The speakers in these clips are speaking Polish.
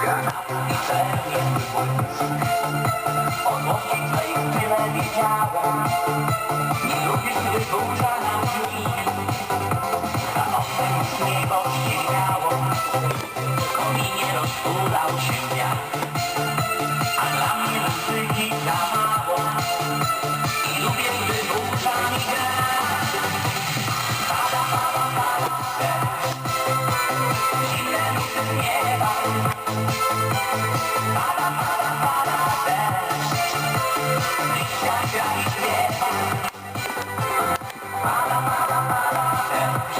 Granaty i czerwień błysk. O młodzież twej tyle wiedziałem. Nie lubisz, gdy burza nam dni. Na oknem już niebo ściemniało. W kominie rozhulał się wiatr. A dla mnie muzyki za mało. I lubię, gdy burza mi gra. Pada, pada, pada deszcz. Zimne nuty z nieba. Pada, pada, pada deszcz. Liścia gra i śpiewa. Pada, pada, pada deszcz.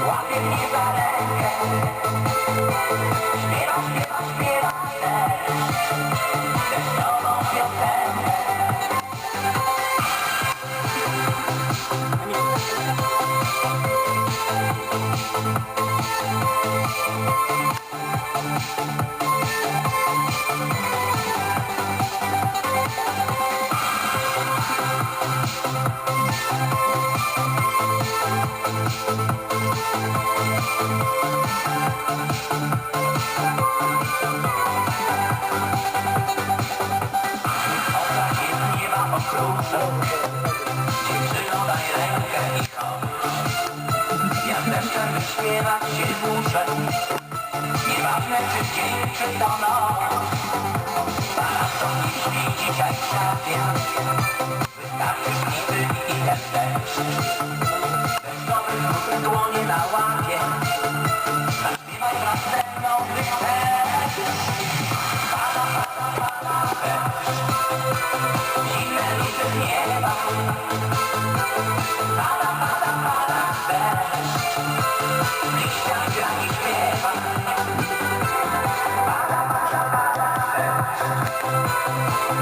Łapie mnie za rękę. Śpiewa, śpiewa, śpiewa deszcz. Deszczową piosenkę. Dziewczyno, daj rękę i chodź. Ja deszczem wyśpiewać się muszę. Nieważne czy dzień, czy to noc. Maraton nie śpi dzisiaj w szafie. Wystarczy klipy i ten deszcz. Deszczowy rzut dłonie na łapie. Zaśpiewaj wraz ze mną, gdy chcesz. Pada, pada, pada deszcz. Zimne luty z nieba. Pada, pada, pada deszcz. Liścia gra i śpiewa. Pada, pada, pada deszcz.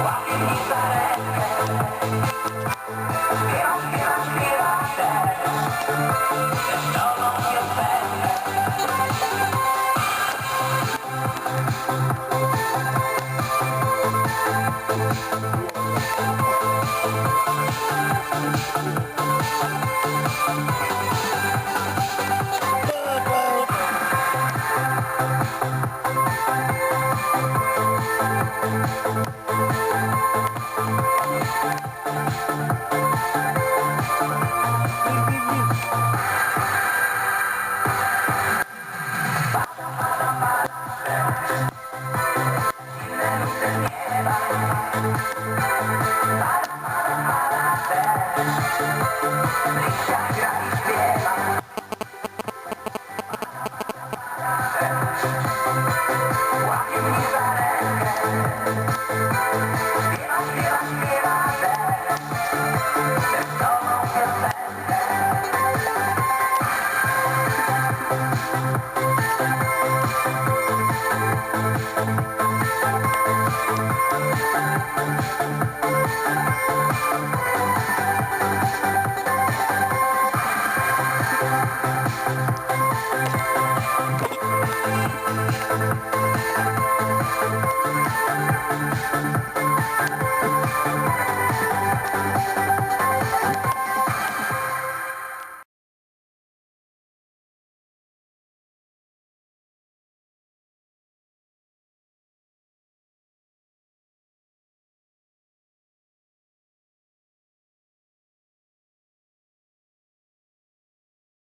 Łapie mnie za rękę. Śpiewa, śpiewa, śpiewa deszcz. Deszczową piosenkę. Liścia gra